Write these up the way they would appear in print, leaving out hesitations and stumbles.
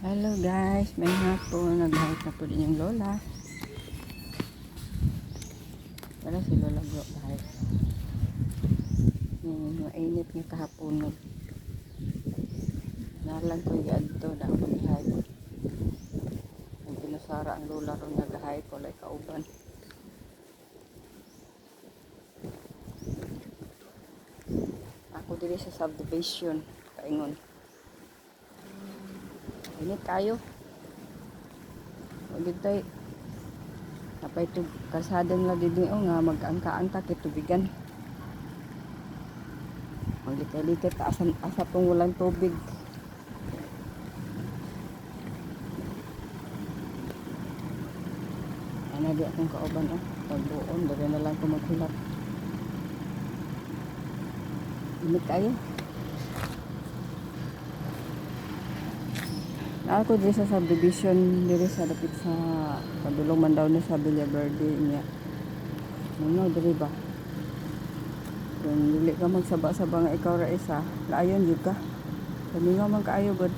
Hello guys, may hapon, naghahit na po din yung lola. Wala si lola bro, guys. Mainit nga kahapon. Nalang ko yung adto na ako nihahit. Ang pinasara ang lola ron naghahit, wala kauban. Ako dili sa subdivision, kaingon. Init kayo. Huwag tayo. Napay ito, kalsadang lang din nga mag-angka-angka kitubigan. Maglikay-likay asa pong walang tubig. Ano di akong kauban pagbuon, dali na lang ko maghilap. Init kayo. Ako dito sa subdivision dito sa dapit sa padulong man daw ni sa Villa Verde niya. Ano diri ba? Kung dili ka magsaba-saba nga ikaw ra isa, laayon jud ka. Kami nga man kaayo god.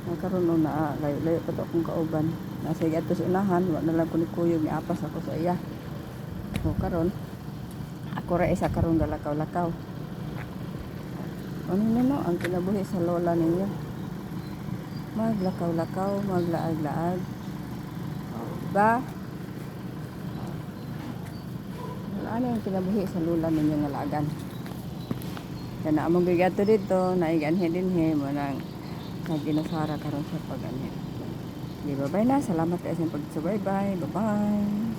Nakaroon na layo pa to akong kauban. Nasa ato sa unahan, wa na lang ko ni kuyo miapas ako sa iya. So karon ako ra isa karon galakaw-lakaw. Ano na ang kinabuhi sa lola ninyo? Maglakaw-lakaw, maglaag-laag. Ba? Ano yung kinabuhi sa lula ninyo nga laagan? Kaya na among bigato dito, naiganhe din mo nang naginasara karon sa pag-anhe. Bye-bye na. Salamat kayo sa pagsubaybay. Bye-bye.